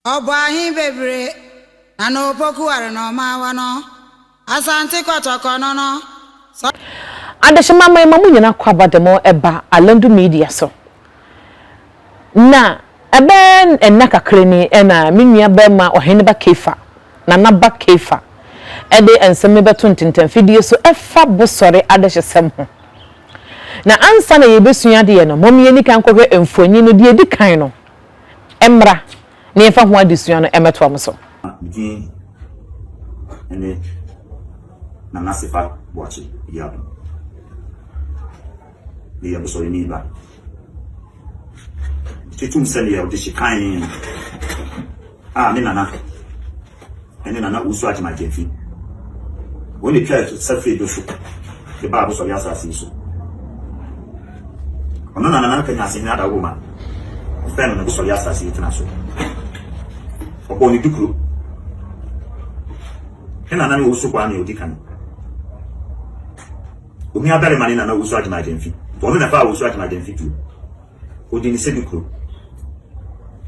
Obahi bebre ano poku are no ma wano asante kotoko no no adeshima mai mamu nyina kwaba demo eba Alandu Media so na ebe enna kakreni ena menua bema ohene ba Effah Nanaba Effah ede enseme beto ntintan fidie so Effah bosore adehesem ho na ansa na yebesua de no mom yeni kan kohwe emfonyi no de edi kan no emra na Effah ho adesua no emeto am so Begin and then Nana Sefa watching the album. The episode in Eva. Chitum send you the Shikain. Nana. And then Nana also at my JP. When they try to self feed the Bible of Yasa Sisu. Nana can ask another woman. Friend on the Bush of Yasa Sisu. Upon the Duku. And I know also one you can. We are very many and I was at my den feet. For the fire was at my den feet too. Who didn't say the crew.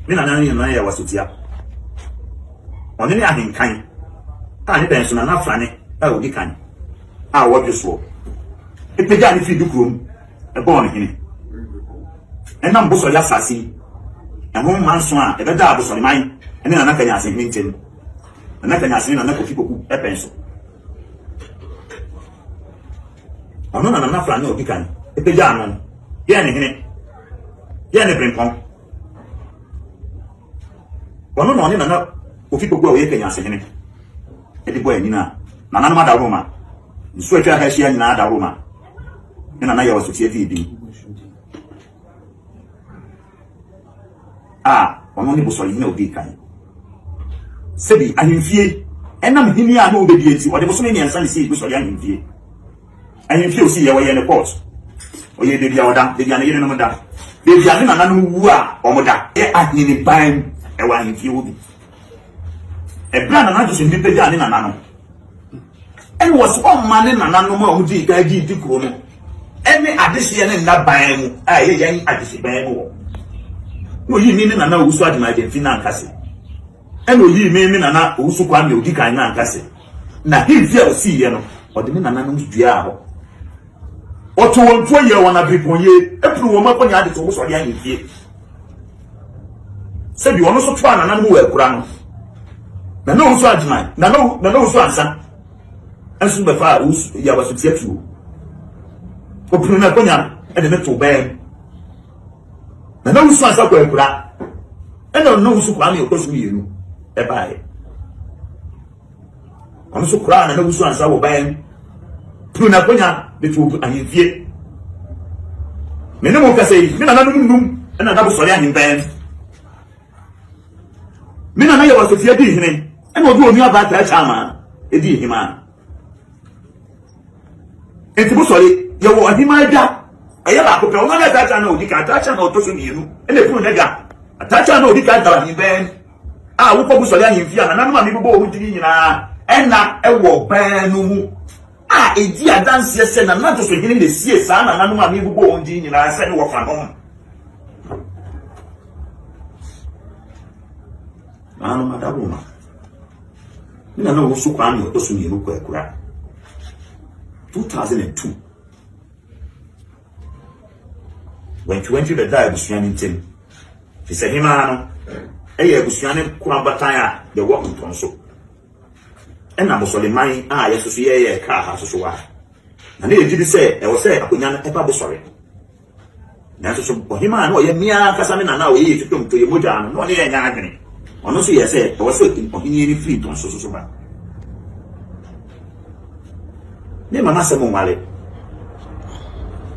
Then I was with ya. On any other kind. I depends on enough funny. I would be kind. I walk you slow. It began if you do room. A born in. And I'm Bush of Yassassi. And one man's one, a better was on mine. And then another can say, and I can seen another people who a pencil. I'm not enough for no beacon. A piano. Yanni, Yanni Brimpon. One on enough who people go away and say, and the boy Nina, Nanaba Roma. Sweater has she and Nada Roma. And I was to see one only was no beacon. Sebi ahimfie enam hini a no obedienti o de boso me nsan si boso ya ahimfie o si ye we ne court o ye de bia oda de bia ne yene no da de bia ne nananom wu a o moda e ahini ban e wa ahimfie obi e bra na na so ndi pe ja ne nananom en was on man ne nananom a o di ga gi di kuro no ene adehye ne na ban mu a ye yan adehye ban mu no yi ni ne nana wo so ade na de fina nkase eno yi me nana osu kwa me odi kan na nkase na hivia osi ye no odi me nana no dua ho oto wonto ye wona biponye epru wo makonya ade to so ya hivie se bi wono so twa nana no wa kura no na no osu adman na no osu ansa ensu be fa osu ya wasu tietu opru na konya ede me to ben na no osu ansa kwa kura eno no osu kwa me okosu yenu ebae ono so kura na wusu ansa wo ban pruna konya de tu ahimfie me ne mo ka sei me na num na da bo sori ahimban me na ye wa sofia di hene e no do oni aba ta chama e di hima e ti bo sori ye wo ahima da aya ba ko pe o na ta cha na odi ka ta cha na o to so mienu e le pruna ga ta cha na odi ka da ahimban wo ko busori ahimfie na nanu ma mi bobo o di nyina enna ewo ban no mu edi adanse se na na to so hini de sie sa na nanu ma mi bobo o di nyina se ne wo fa no anu ma da buma mina na wo su kwa mi o to so ni ru kwa kura 2002 when 20 the die busua ni ntem fi se hima no eye busuane kwa bataya de wo ntonso ena bosole man yeso ye ka ha so wa na ne yidi se e wo se akonya na epa bosore na so ohima na o ye mia kasa me na o ye tutum to ye moja no ne ye nya adwene ono so ye se e wo se ohini ni free ntonso so ba ne mama se mo wale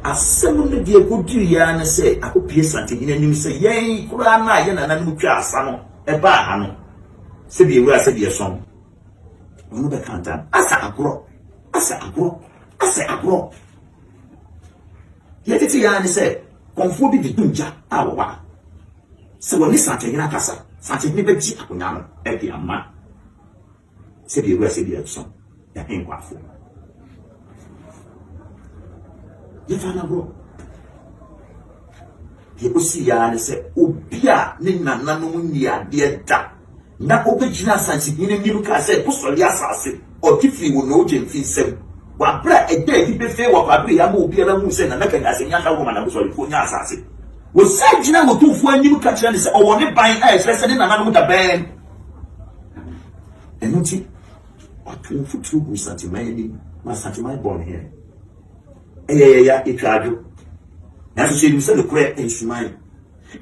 asemu ne die kodiri ya na se akopie sante hina nim se yen kura na ye na nanu twa asa no e ba ha no se bi ewu ase bi esom onu be kanta asa agro ye tete ya ni se konfo bi di dunja awa se woni sante hina kasa sante ni be ji akonya no e bi ama se bi ewu ase bi esom ya en kwafo Yefana bro. Ye osi ya ne se obia ne nananom ni ade da. Na obegina santi ni nimu ka se posoli asase o kifiri wo no je mfi nsem. Wa bra ede bi befe wa kwabri ya mo obiara mu se na na kan ase nya ka wo na posoli ko nya asase. Wo sa gina Otumfour anim ka kire ne se o woni ban a express ne nananom da ben. Enuti Otumfour tugu santi mai ma santi mai born here. Ya itwaju. Na so se se le kure ensuman.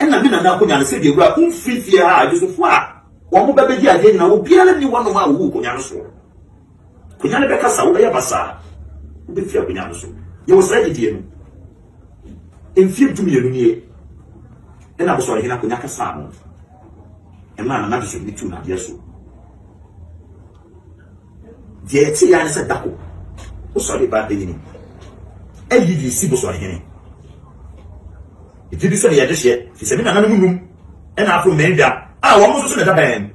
Na me na ko nya se de gura umfifie ha Joseph a wo mo bebeji ade na obiara ni wono ma wo ko nya no so. Ko nya ne be kasa wo be ya basa. Wo be fia ko nya no so. Ye wo sra didie no. Enfie dumie no nie. Na bo so re hina ko nya kasa no. E ma na so ni tu na de so. Je ti ya ne se dako. Wo so re ba de ni. E yi si bo so re hina. It is a year, he said, I'm room, and after Menda. I almost said a band.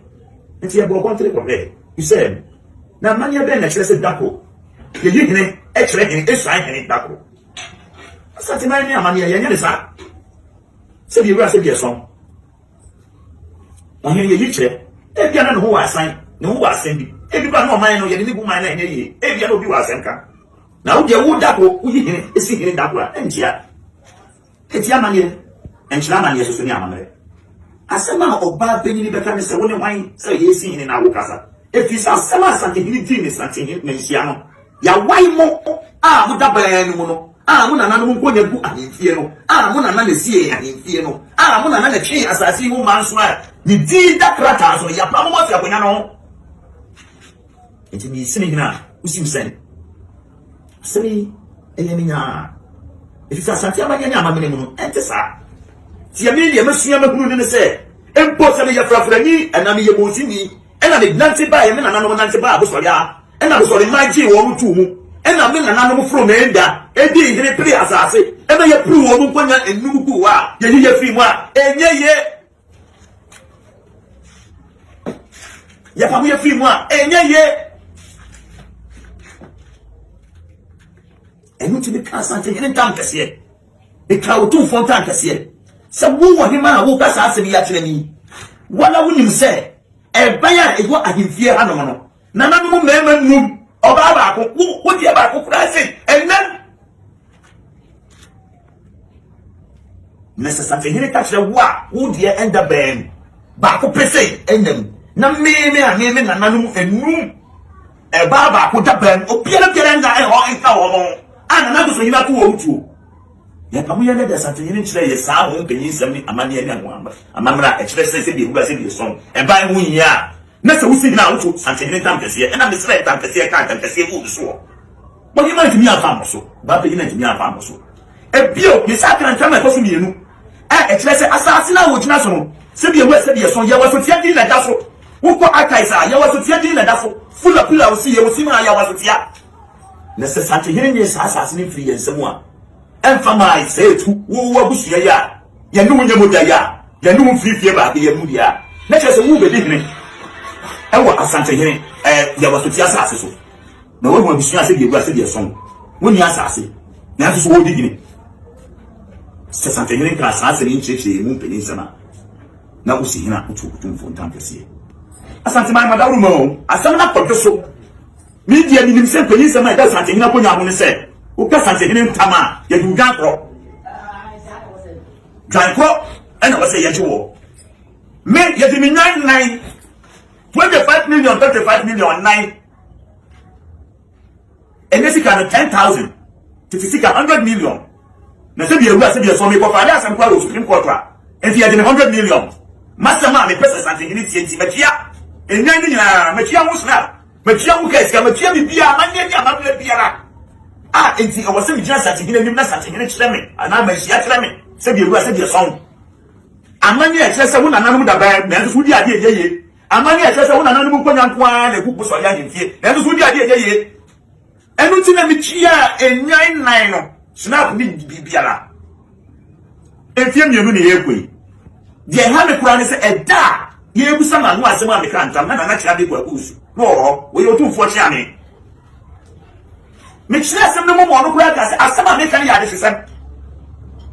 And she had bought one trick of it. He said, now, money Ben actually said Daco. The union actually is signing Daco. Such a man, money, and sir. Said you were a song. I hear you, chair. If you don't know who I signed, no, who I send you. If you don't know mine, you didn't go mine, if you don't be was anchor. Now, you would Daco, we is singing Daco, and yeah. It's Yamania and Chlamania so Yamane. As a man of bad penny better than one wine, so he is seen in our casa. If he's a summer something he did something in Messiano. Ya why more? Would that buy anyone? When another one you put an inferno. When another see an inferno. When another chain as I see woman swear. You did that crater, so your problem was your winner. It be singing now. Who seems saying? Say, Elimina. If it's a Santiago, minimum, enter, sir. See a million, Monsieur Mahmoud, say, impossible your frafrani, and I'm your Mosini, and I'm Nancy by him, and I'm Nancy Babosoya, and I was only 90 or 2, and I'm in an animal from Enda, and being in a play as I say, and I approve of Mupana and Nubua, and you free one, and yeah, free one, and yeah. And to be something in tankas here. The cow 2 for tankas here. Some woman, him, who pass us to be actually. What I wouldn't say, a buyer is what I can fear. None of them men or Baba, what you about who I say, and then Mr. Something here catch the what would you end up being back up, say, and them. Now, me, and none and room. A Baba put up and appear and I or and another thing that you yet, we are the Santin today, a sound who can use some money and one. A mamma expresses the University song, and by 1 year. Next, we see now to Santin Tampes and I'm the straight Tampes and Tampes who swore. But you might be a famoso, but you might be a famoso. A bill, Miss Akan and Tama Cosmino. I express assassin with National. Sibia West Sabia song, you was to tell you that that's who got Akaisa, you was to tell you that that's full of pillows, see you, see my hours with ya. Necessary hearing is assassin free and someone. And for my say to who was ya, you know your mother, you know free fear about the Mudia. Let us move a living. And what Asante hearing, there was to the assassin. No one will be sure you was a song. When you assassin, that is what beginning. Santa hearing assassin in church, a moon peninsula. Now we see him out to Otumfour Tampesi. Asante my mother, no, as some not so. Media in himself, police and my dad something up on your say. Who does something in Tama, yet you can't grow. Dranko, and I was say, you make yet in 99 25 million, 35 million, 9. And this is 10,000 to 100 million. Now, say you are so many for fathers and quarrels Supreme Court. And if you had 100 million, Master Man, the person something in it, but yeah, and 90 Matia was now. Matia Mukas, Matia Bia, Mania, Bia. And I was saying just something in the something in it, and I may see a Clement. Say you were your song. Amania says I won't another bad man who the idea. Amania says I won't another one and who was so young here. That is who the idea. And what's in a Michia and 99 snap me Biala. And film you really every. The Hammer Crown is a da. Here was someone who has some other can't. I'm not actually a goose. No, we are too for Chani. me chere asem no mo no kura ka asem a me kan ya de hwesem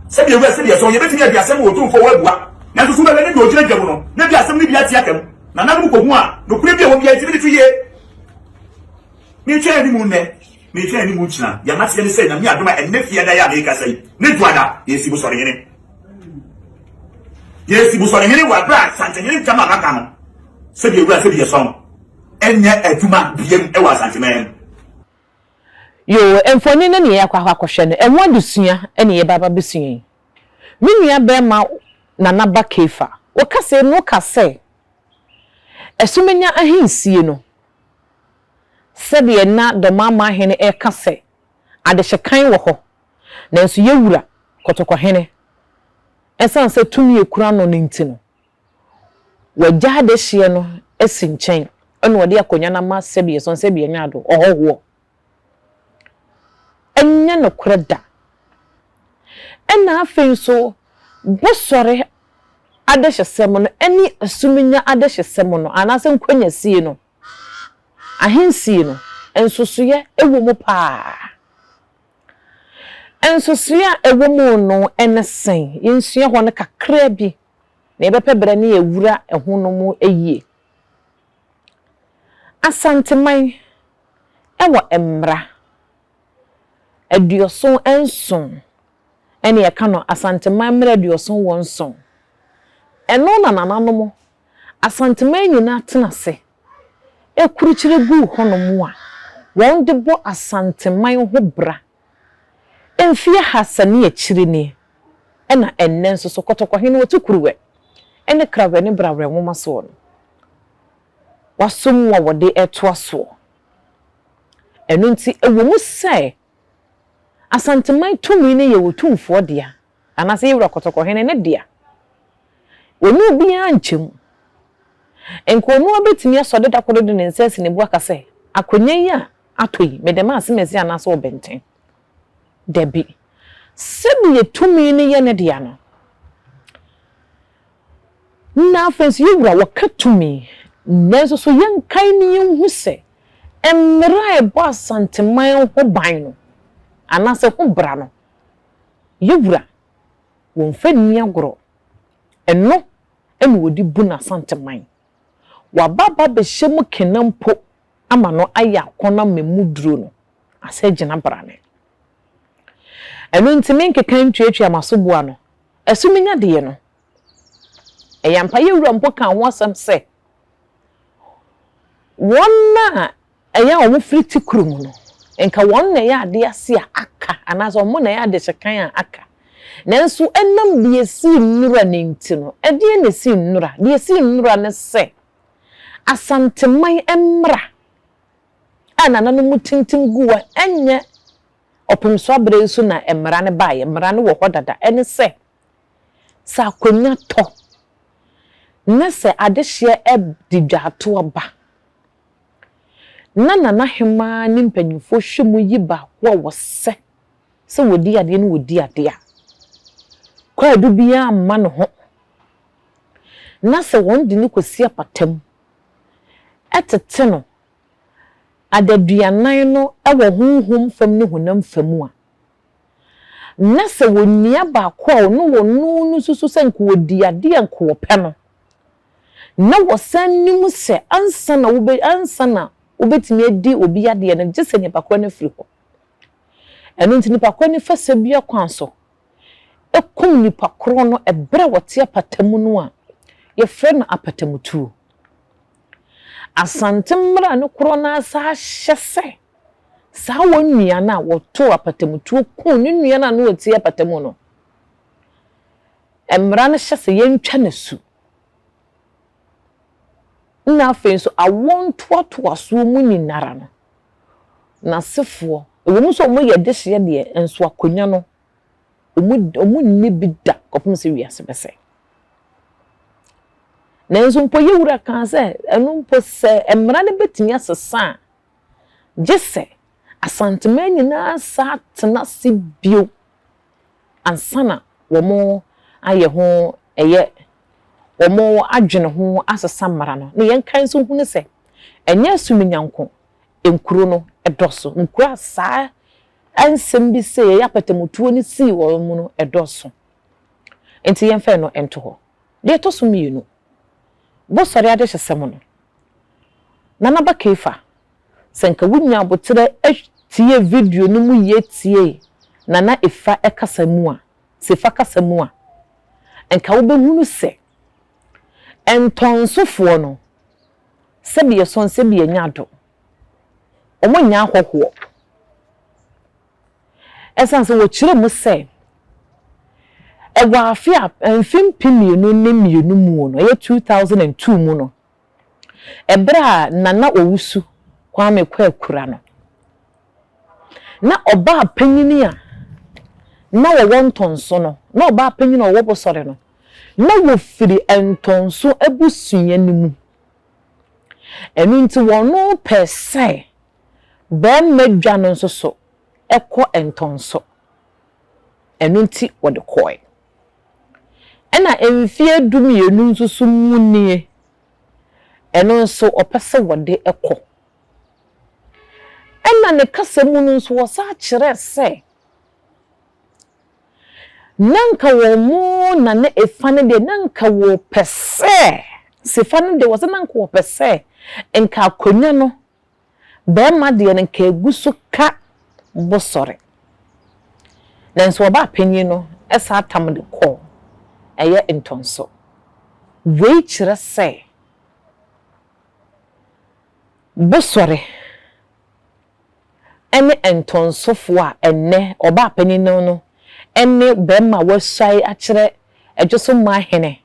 se bi ewe se bi so ye betimi ya asem Otumfour wabua na so be ne bi ogina dwam no na bi asem ni bi atia kam na nanu ko hu a no kura bi e wo bi atimi tu ye me chere ni mu ne me chere ni mu china ya mate ne se na me adoma enne fie da ya me ka sai ne duada ye si bu sore hene ye si bu sore hene wa bra sante hene kama aka no se bi ewe se bi so enye aduma biem e wa sante men yo emfoni na ne yakwa akwahwe no enwo adusua ene ye baba besua yi minua be ma Nanaba Effah wo kase no kase esumenya ahinsie no sebe na do mama hene e kase adehyekan wo ho nanso yewura kotoko hene esan se tumi ekura no nti no wagya de hye no esi nchen ene wode akonya na ma sebe so sebe nya do ohoho enya no koreda ena afen so bosore adehysem no eni asumenya adehysem no anase nkwanya sie no ahensie no ensosoye ewo mu pa ensosoye ewo mu no enesen yensua ho no kakra bi na ebepebere ne ewura eho no mu eyie asanteman ewo emra aduoson enson ene ye kano asanteman mra aduoson wonson eno na nananom asanteman nyina tenase ekuruchire gu honomu a won de bo asanteman ho bra emfie hasane akire ni ena enne nso so kotoko hene wotukuruwe ene krawe ne brawe nwoma so no wasom wa wode etoaso eno nti ewomu sai asanteman tumi ne ye Otumfour dia anase yewura kotoko hene ne dia onu bia nchem enko onu obetimi asode dakodo de nsesi ne bu akase akonya yi a atoyi medema asemesi anase obenten debi sebi ye tumi ne ye ne dia no na fensi yewura wakatumi nanso so yenkan ne yenhu se emra e bo asanteman ho ban no anase ho bra no yewura won fa ni agoro eno ene wodi bu na asanteman wababa be hyemu kenampo ama no aya akona memuduro no ase gina brane eno ntimi nkekan tuatua amasoboa no asumenya de no eyampa yewura mpo kan ho asem se wonna eya omo friti kurum no enka wonna ya ade ase a aka anaso omo na ya ade hyekan a aka nanso enam de esi nnura ne nti no ede ne si nnura de esi nnura ne se asanteman emra anana no mutintim guwa enye opemso abre su na emra ne bae emra ne wo hodada ene se sa konya to na se adehye edidwato oba na hema ni mpanyufo hwemu yi ba wo se wodi ade ne wodi ade a kwa du bia amma no ho na se won de ne kosia patam etete no adaduanan no ewo hunhum fam ne honam famu a na se wonia ba kwa no wonu susu se nko wodi ade nko wope no na wosanim se ansana obetimi edi obi ade na gese ne bakwa na firi ho eno ntini bakwa ne fasa bia kwanso ekum ni pakro no ebra wote apatamu no a ye fre no apatamutu asantemra no kro na sa hyese sa wonua na woto apatamutu ku ni nua na no wote apatamu no emra no hyese yentwa na su na afenso awonto aso mu ninara no na sefo ewomu so mo ye dehye de enso akonya no omu nne bida kopum se wiase bese nanso mpo yewura kan se enu mpo se emra ne betimi asesa gese asanteman nyina sa tena se bio ansana womo aye ho eye womo adwene ho asesa mara no ne yenkan so hunu se enya asuminyanko enkuro no edoso nkura saa ansem bi se ya patamutuo ni si wo mu no edoso enti yemfa no ento ho de to so mienu bo sori ade hyesem no Nanaba Effah senka wunya botere tie video no mu ye tie Nana Effah ekasa mu a Sefa kasa mu a enka wo behunu se entonsofo no sebi yeson sebi enyado omo nya ahoho esanse wo kire mu se ewa afia enfim pimienu ne mienu mu no ye 2002 mu no ebra nana owusu kwame kwakura no na oba panyini a na wo wontonso no na oba panyini wo bosore no na wo firi entonso abusunya nimu enu nti wono pese ba medwa no nso so ekọ entonso enu nti wo de koy ena emfie dumienu nso so munie eno nso opese wo de ekọ ena ne kasa mu nso wo sa kire se nanka wo mu na ne Effah ne de nanka wo pese Sefa ne de wo nanka wo pese enka akonya no be ma de ne nka eguso ka bosore nanso oba panyin no esa atam de ko eye entonso we kire se bosore ene entonsofo a enne oba panyin no ene be ma wasai a kire ejoso ma hene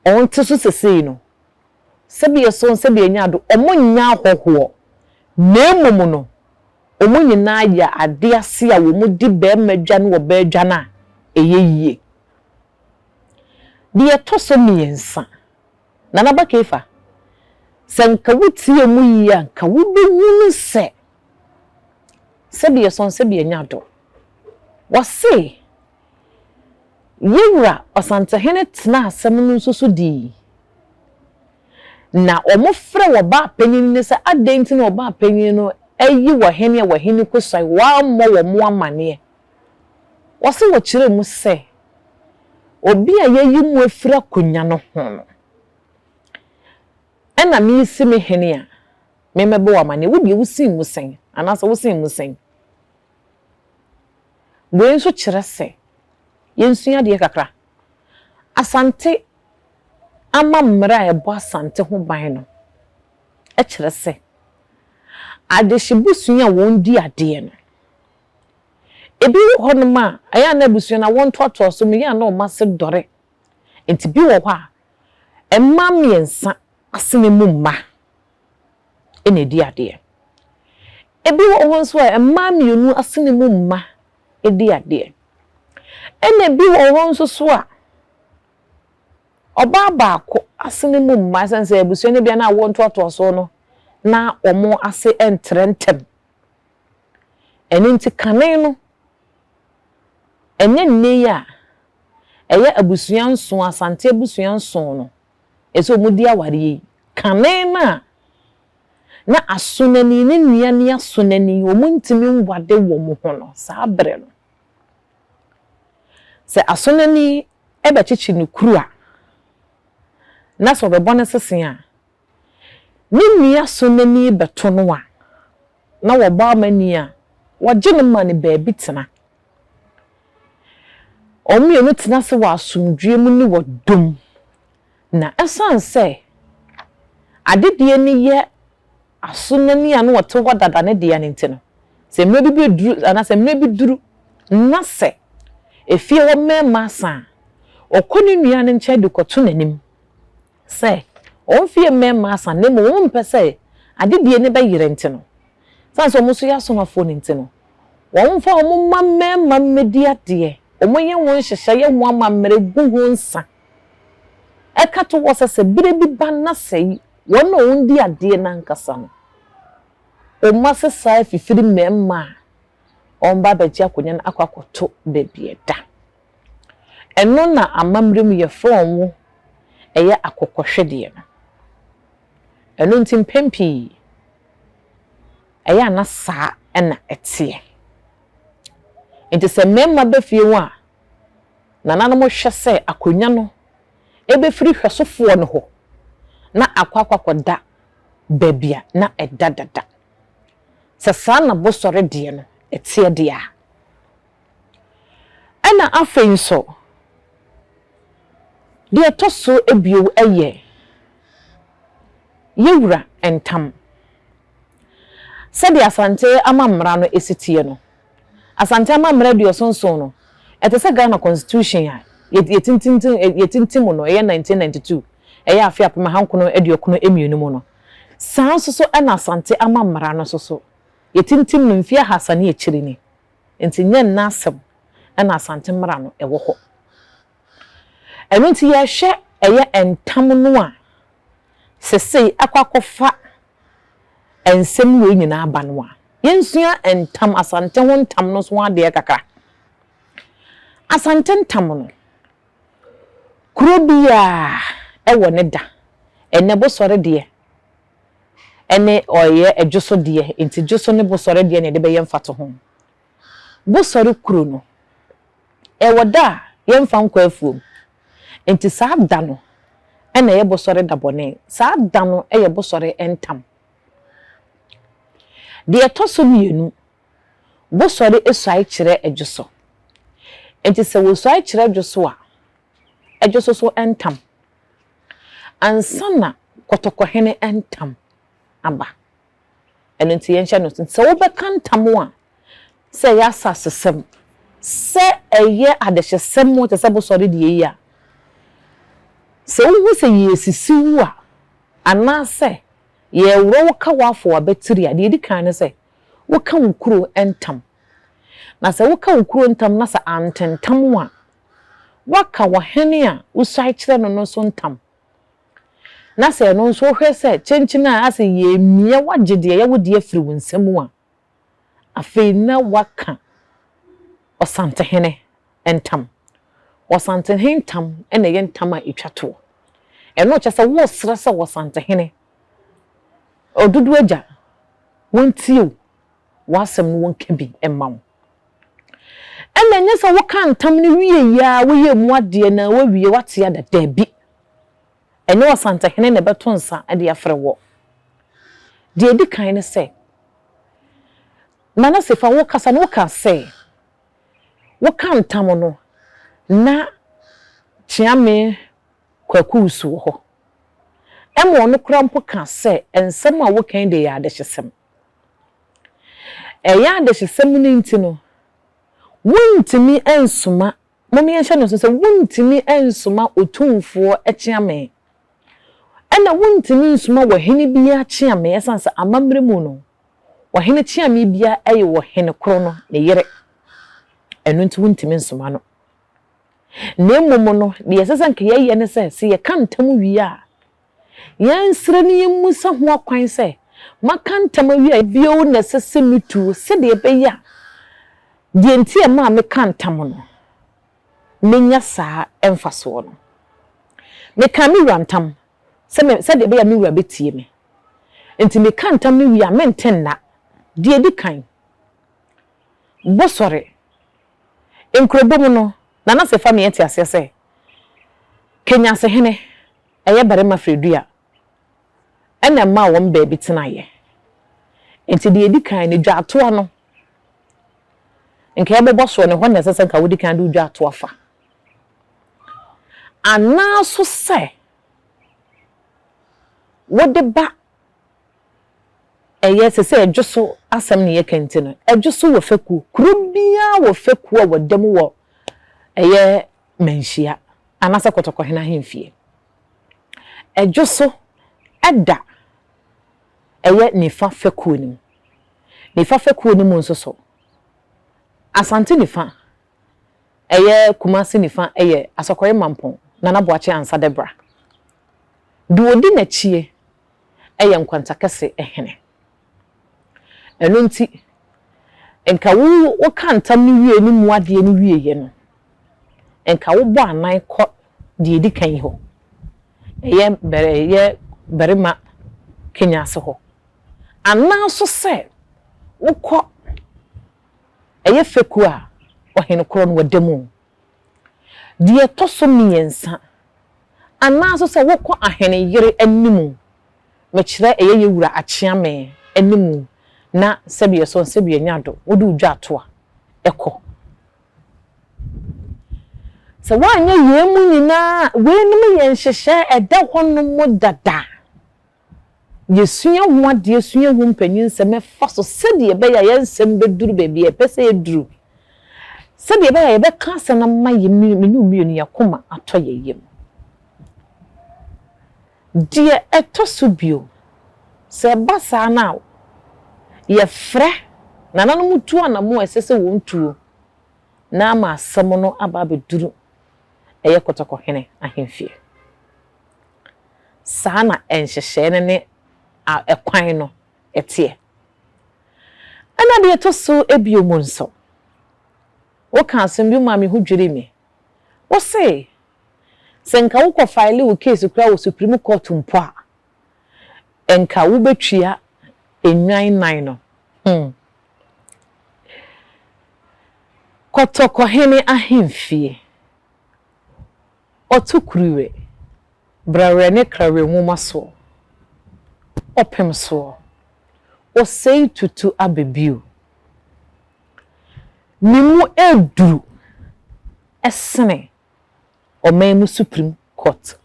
on tiso sesei no sebi yeso sebi enyado omunya ahoho nemum no omunyina ya ade ase a wo mudi be madwa no wo be dwa na eyeyie de etoso miensa Nanaba Effah senka wutie mu yi anka wo be wunu se sebi yeso sebi enyado wase yewra osantehene tena asem no nsusu di na omofre wo ba panyin ne se adenti na oba panyin no ayi wo hene kosai wa mo wo mo amane wase wo kire mu se obi a yayi mu afira konya no ho ena mi isi me hene a me mebe wo amane wo bi wusi mu sen anasa wusi mu sen we nso kire se yensua de kakra asante ama mmra ebo asante ho ban no e kire se adehibusua won di ade no ebi wo honoma aya na busua na won toto so me ya na o mase dore enti bi wo ho a emma miensa asene mu mma ene di ade ebi wo ho nso a emma mienu asene mu mma edi ade ene bi wo ho nso so a oba baako asene mu mma sense ebusua ne bia na won toto so no na omo ase entrentem eninti kane no enye nne ya eye abusua nso asante abusua nso no eso mudi aware kane na asonani ne nua ne asonani omuntimi nwade wo mo ho no saa bre no se asonani ebe chichi ne kuru a na so be bone sesen a ni asonani beto no a na wo ba mani a wogye ne ma ne baabi tena omienu tena se wa asomdwe mu ni wodom na esan se adedie ni ye asonani a no wote wodada ne de ne ntino se mre bi duru ana se mre bi duru na se efie wo mema san okoni nua ne nche de koto nanim se onfie mema san ne mo mpese adedie ne be yire ntino sanso mo so ya somafo ne ntino won fa mo mema medi ade omoye won hyehye ye ho amamre gu ho nsa ekato wo se bire bi ba na sei won on di ade na nkasa no o mase sai fifiri mema on ba beji akonya na akwakoto bebie da eno na amamre mu ye from wo eye akokohwede no eno ntimpempi eye na saa ena etie enti se memma be fie ho a nananom hwe se akonya no ebe firi hwesofo no ho na akwakwakoda babia na edadada se sa na bosore de no etie de a ana afei so de toso ebio eye yewura entam sɛde asante amamra no esitie no asante amamra de osonson no etese Ghana constitution a yetintim no 1992 eya afia pema hankono eduokono emienu mu no san so ana asante amamra no so yetintim no mfia hasane echiri ni enti nye nasem ana asante mra no ewo ho enunti ye hwe eye entam no a sesei akwakofa ensem we nyina aba no a yensua entam asante ho ntam no so ade kakra asante ntam no kuro bia ewo ne da ene bosore de ene oye edwoso de enti dwoso ne bosore de ne de be yemfato ho bosore kuro no ewo da yemfa nkwa afuom enti saa da no ene ye bosore da bone saa da no eye bosore entam de etoso mienu bosore esai kire edwoso enti se wo sai kire edwoso a edwoso so entam ansana kotokohene entam aba enti yenhye no se wo beka ntam a se ya sasesem se eye adehesem mo te se bosore de yi a se wo se yesisiwu a ana se ye wo ka wafo abetiri a de di kan ne se wo ka wukuro entam na se wo ka wukuro entam na sa antentam a waka wo hene a wo sai kire no no so ntam na se no so hwe se chenchina ase ye mie wagede ye wodi afiri wonsam a afei na waka osante hene entam osante hene entam ene ye entam a etwato eno chese wo sra se osante hene odudu agya wontie wasem no wonka bi emam ene nya se wo ka ntam ne wie ya wo ye mu ade na wo wie wate ada da bi ene wasante hene ne beto nsa ade afre wo de edi kan ne se mana Sefa wo kasa no ka se wo ka ntam no na chiame kwakusu ho emo no krampo ka se ensem a wo kan de ya adehesem eya adehesem ni ntino wuntimi ensuma momi enhye no se wuntimi ensuma Otumfour echiame ena wuntimi ensuma wo hene bia chiame esansa amamre mu no wo hene chiame bia eye wo hene kro no ne yere enu nti wuntimi ensuma no ne momo no de yesesa nke ye ne se ye kan tam wi a yansre ni yemusa ho akwan se makantam wi a bio na sese mitu se de be ya de ntie ma me kantam no menya saa emfaso no me kan mi rantam se de be ya mi wura betie me enti me kantam ni wi a menten na de edi kan bosore enkrobom no nana Sefa me enti ase se Kenya se hene eye bare ma fredua ena ma won ba bi tenaye enti de edi kan ne dwato no nke ebe boso ne ho na sese nka wodi kan de dwato afa ana so se wode ba eye sese edwoso asem ne ye kenti no edwoso wo faku kurubia wo faku a wodam wo eye menhia anase kotokohena hemfie edwoso eda eye nifa faku nim nifa faku nim nso so asante nifa eye kumasi nifa eye asokoye mampon Nanaba ansa debra duodi na chie eye nkwanta kese ehene eno nti enka wo kantam ni wie ni muade ni wie ye no enka wo bo anan kɔ de edi kan ho eye berema Kenya se ho anan so se wo kɔ eye feku a ohene kro no wademu die to so miensa anaso se wokọ ahene yere animu me kire eye wura achia me animu na sebiye so sebiye nyado wodu dwa to a ekọ se wanye yemu nyina wenum ye nhyehyɛ ɛda hono mo dada yesuya ho ade yesuya ho mpanyin se me fa so sɛde be ya yensem beduru baabi e pese eduru sɛde be ya be ka se na ma ye menu mienu yakoma atɔ ye yem die etoso bio se basa na ye frɛ nananu mutu anamo esese wontuo na ma asɛm no aba beduru eye kotoko hene ahemfie sana enhyehye ne ekwan no etie ana de etoso ebiomu nso wo kan asɛm bi ma me hu dwere mi wo se senka wo ko file wo case kura wo Supreme Court mpo a enka wo betwia enwan nan no kotoko hene ahemfie otukruwe brawe ne krawe nwoma so opem so o sei tutu abebiu nimu eduru esene o memu Supreme Court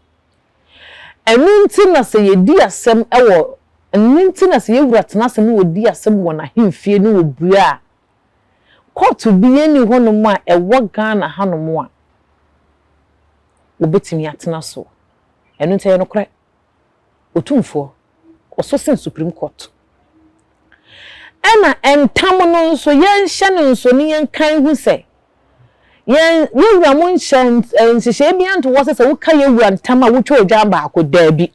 enunti na se yedi asem ewo enunti na se yewura tena se no wodi asem wo na hemfie no obua court bi eni hono mu a ewo Ghana hanomu a obetimi atena so enunti ye no kre Otumfour ososen Supreme Court ena entam no nso yenhye no nso ni yenkan hu se yewura mo nhye bi anto wo se wo ka yewura ntam a wotwa odwa ba akoda bi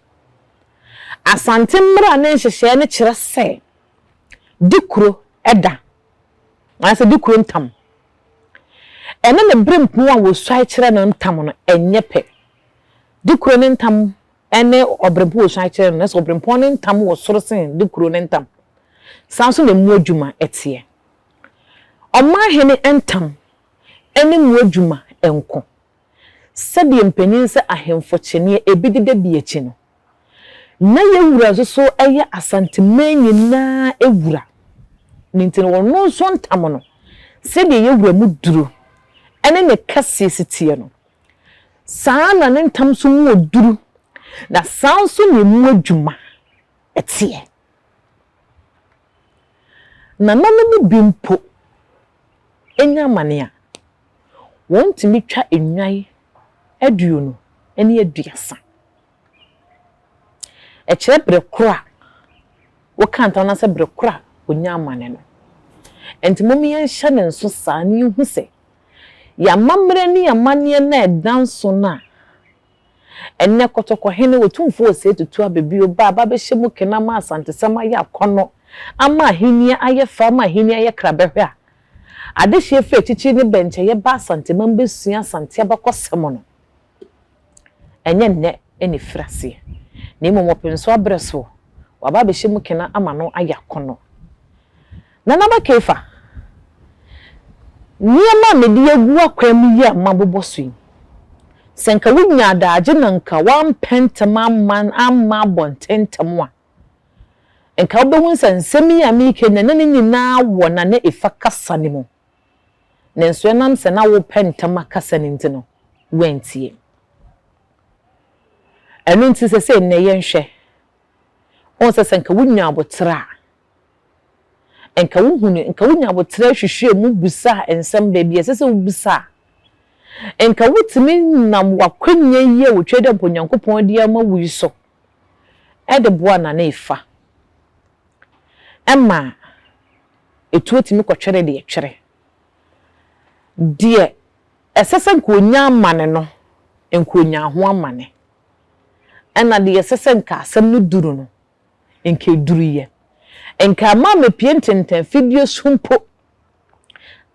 asante mra na nhye ne kire se dikuro eda ase dikuro ntam ena ne brempu a wo swai kire no ntam no enye pe dikuro ne ntam ene obrempu wo swai kire no so obrempu ne ntam wo soro sen dikuro ne ntam sanso ne mu adwuma etie oma hene entam ene mu adwuma enko sɛde mpanyin sɛ ahemfo kyene ebidide bi achi no na yewura so eye asantemanyi na ewura nintino wono so ntam no sɛde yewura mu duru ene ne kase sitie no saa na ne ntam so mu oduru na sanso ne mu adwuma etie na nanu bimpo enya mania wonti mitwa enwan aduonu ene aduasa kire brekora wo kanta na se brekora onya amane no enti momi yenhye ne nso saa ne hu se ya mamre ne ya mane na edanso na enne kotoko hene Otumfour se tutu abebio ba be hyemu kena ma asantesema ya kono ama hinia ayefa ama hinia ye krabehwe a ade hye fe chichi ne benche ye ba asantema mbesua asante abakosem no enye nne eni frase na imo penso abreso waba be hyemu kena ama no aya kono Nanaba Effah niema medi agu akwam yi ama boboso senka wunya adaaje nanka wan pentama man amma bontentem a enka obehu sansemi ya mike na nani nyina wo na ne Effah kasa ne mu nenso enam se na wo pentama kasa ne ntino wentie enu nti se ne yenhwe on se senka wunya abotra enka wuhunu enka wunya abotra hwehwe mu busa ensem baabi esese wo busa enka wutimi nam wakwanye ye wotwede mponyankopon dia ma wuiso ede boa na Effah emma etuotimi kotwere de etwere die esese nkonya amane no nkonya ho amane ena de esese nka asem no duru no enka duruye enka Maame piententen video sumpo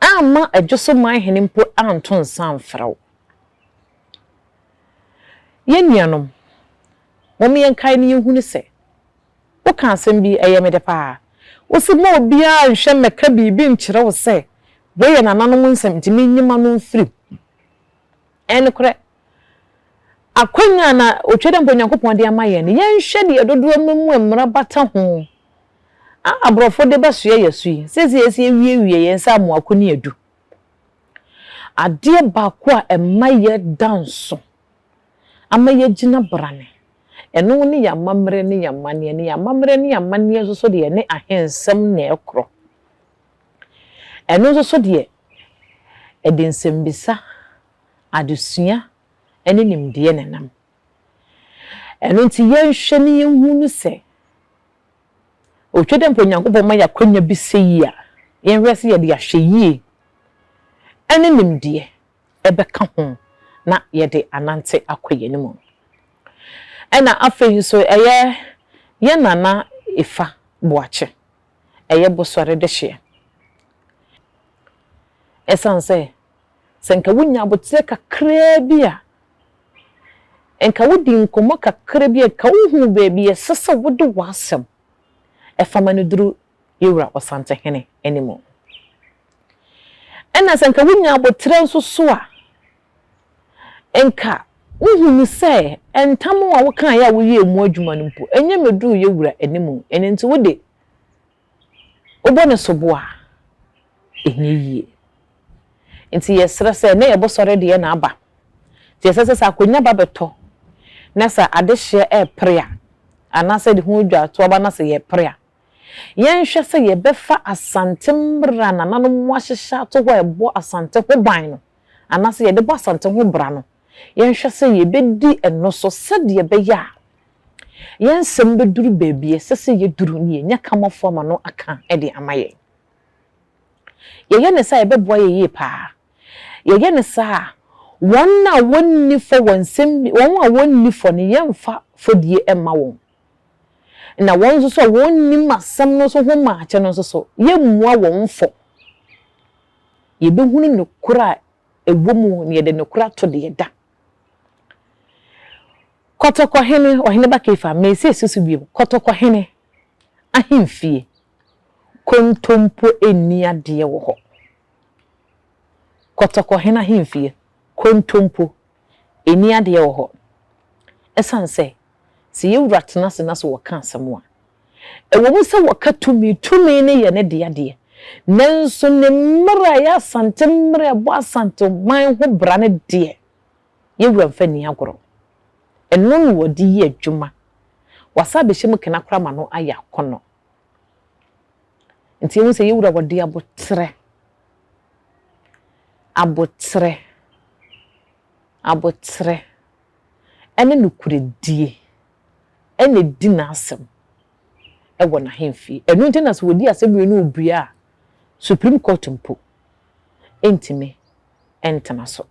ama adwoso man hene mpo anton san fraw yenuanom momi enkai ne yehunu se wo kan asem bi eyemede pa wo se mo bia nhwe meka bibi nkyere wo se boye na nanom nsem ntimi nyima no mfiri en kore akwanya na otwede mpo Nyankopon de amaye ne yenhwe de dodo mu emra bata ho abrofo de basoa yesu sezi esi ewie yensa amoakoni edu ade ba ko a emaye danso amaye gina brane eno ne yamamre ne yamane ne yamamre ne yamane so de ne ahensem na ekro eno so de edensem bisa adesua ene nimde nenam eno nti yenhwe ne yenhunu se otwede mpo Nyankopon ma yakwanya bi seyi a yenhwese ye de ahweyi ene nimde ebeka ho na ye de anante akoye ne mu ena afeyi so ye nana Effah boache eye bosore de hye esanse senka wunya botre kakra bi a enka wodi nkomo kakra bi ka wuhu beebi esese wode wasem Effah manuduru yewra osante hene enimo ena senka wunya botre nso so a enka wuhu se entamu a wokan ya wo ye mu adwuma no mpo enye medu yewra enimo enenti wode obone sobo a enye yie enti yesra se na yebosore de na aba ti yesese sa akonya ba beto na sa adehye prea anase de hu dwa to aba na se ye prea yenhwe se ye befa asantemra na nanom wahyehya to ho ebo asante ho ban no anase ye de bo asante ho bra no yenhwe se ye bedi eno so sede ye be ya yensem beduru beebie sese ye duru ni nya kamofo ma no aka e de amaye ye ne sa ye bebo ye pa ye ne sa wonna wonni fo wonsem won a wonni fo ne yemfa fodie emma won na won so wonni masam no so ho ma ache no so ye mmua won fo ye behunu ne kura ewomu ne ye de ne kura to de da kotoko hene ohene ba Effah mesi esusu bi kotoko hene ahemfie kontompo enia de wo ho kotoko hene ahemfie kontompo enia de wo ho esanse se yewura tena se na so wo kan asemo a ewo mu se wo ka tumi ne ye ne de nanso ne mra ya sante mra bo asante man ho bra ne de yewura mfa ni agoro eno no wodi ye adwuma wasa be hye mkena kra ma no aya kono nti ewu se yewura wodi abotre ene nukure die ene di na asem e wona hemfi enu nti na so wodi asem enu obia Supreme Court mpo entime entana so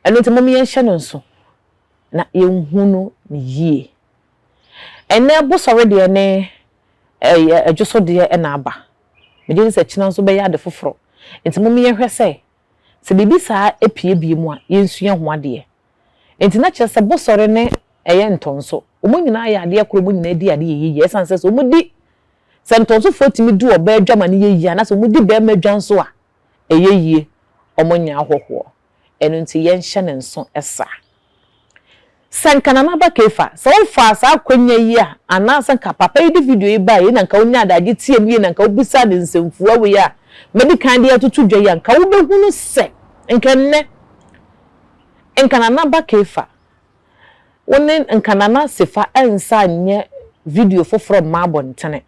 enu nti momi yenhye no nso na yenhunu ni yie ene bosore de ne adwoso de na aba me de se kina nso be ya de foforo enti momi yenhwe se bibi saa epie bie mu a yensua ho ade enti na kye se bosore ne ntonso omunyina ya ade akoro munyina di ade yeye esanse so omudi se ntonso fotimi du oba adwama ne yeye na so omudi be ma dwanso a eyeye omunya ahoho enu nti yenhye ne nso esa sanka Nanaba Effah so fa sa kwanya yi a ana sanka papa yi di video yi ba yi na nka onya adaje tie mu yi na nka obisa de nsemfuwa we ya medikan de atutu dwa ya nka wo behunu se nka nne nka Nanaba Effah woni nka nana Sefa ensa nye video foforo ma bontene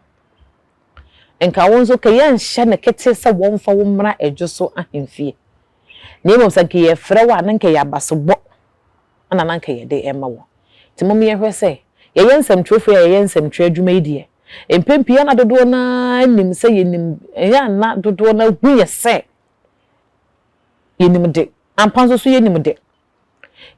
nka wonzo ka yenhye ne kete se wonfa wo mra edwoso ahemfie ne mo sanka ye frɛ wa na nka ya basobo ana nanka ye de ema wo ti mom ye hwese ye yensem twofo ye yensem twa adwuma idie empempia na dodo na nim se ye nim ya na dodo na hu ye se ye nim de ampanso so ye nim de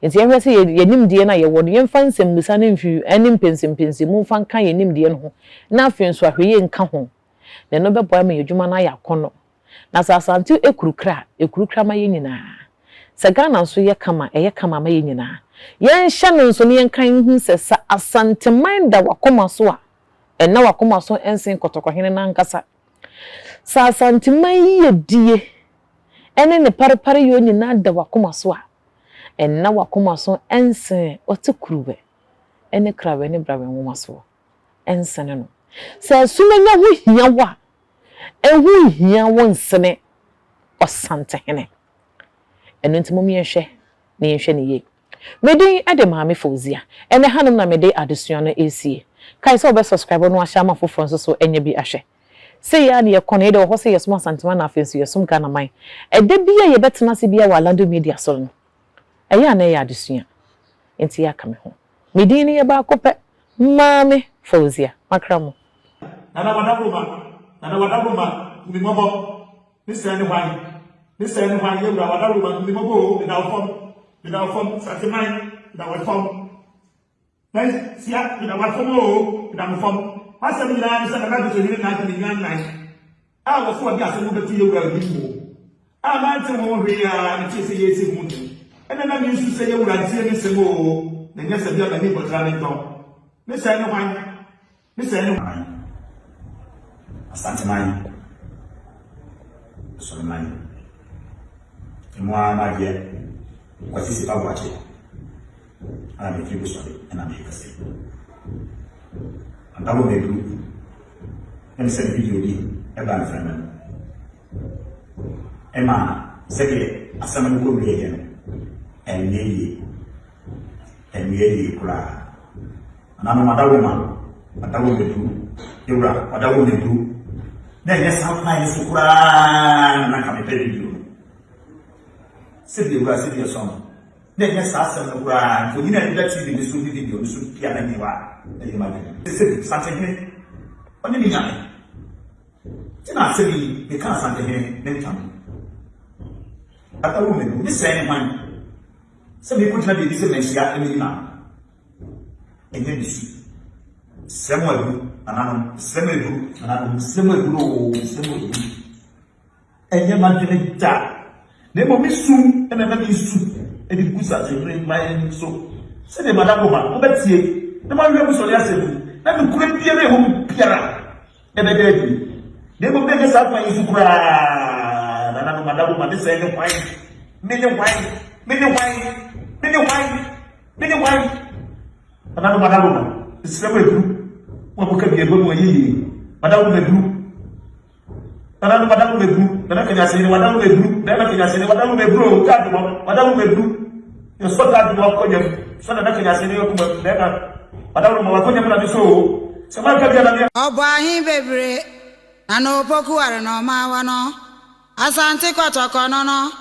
enti ye hwese ye nim de na ye wo ye mfa nsem busa na mfi enim pensim mu mfa kan ye nim de no ho na afi nso ahwe ye nka ho na no beboa ma ye adwuma na ya kono na sasantu ekurukra ma ye nyina se Ghana so ye kama eye kama ma ye nyina yenhye no nso ne yenkan hu se sa asanteman da wakoma so a ena wakoma so ensen kotoko hene na nkasa sa santima ye die ene ne parepare yo nyina da wakoma so a enna wakoma so ense otekurube ene krawe ne brawe nwoma so ensene no sa sumenya ho hia wa ehu hia won sene osante hene eno ntimo mi ehwe na ehwe ne ye mede ade Maame Fauzia ene hanum na mede adesua no esie kai so be subscribe no ahya ma foforo nso so enye bi ahwe say ya ne kone de ho say yesum asantima na afensu yesum Ghana man ede bia ye betena se bia wa Alandu Media so no eya na ya adesua enti ya ka me ho mede ni ye ba kopɛ Maame Fauzia makramo Nanaba mi mobo ni se ni hwan ye wura wadabuma mi mobo mi da fom satimai da wa fom nai sia mi da wa fom o mi da mo fom asem ni na se na do ni na ni nyan nai a wo fo bi asem be tu ye wura bi mo a ma nte mo hwe ya ni ti se ye se mu ni ena na mi su se ye wura ti ni se mo na nya se bia na ni botra ni ton ni se ni hwan asante mani so mani moi ma vie kwasi se pa boache ana me tribu so ana me kase andabo me group em se video di e ba na fana e ma se ke asama ko mi ye no en ye kula ana ma dawo me du yura adawo me du na yes outline is kura na ka me pe video se de wura se de so na yes asem kura ko nyina de TV ni so video ni so pia na ni wa e ma de se sante he oni mi nyame tina se bi e kan sante he ne tam adawo me du ni se ni man se bi ko tna bi se me sia e mi na enye bi si Semuedu, anano, semedu, enye mantelita. Nemo misu, ene misu, edi kusa zere mai so. Se de madame ma, obetie. Ne ma wiye so ya sebu. Na mi kure piere ho piara. Ebe dedi. Nemo bege sa fa yisu kura. Na madame ma de se ne kwai. Mene wai. Anano madame ma. Semedu. Wabuka bi ebo mo yi madawu be group madawu be group na kanya se ni madawu be group na kanya se ni madawu be bro ka do madawu be group yo so ka do ko nyem so na kanya se ni ko na madawu mo ko nyem na bi so se ma ka bi na bi obo ahin bebre na no poku are no ma wa no asante kotoko no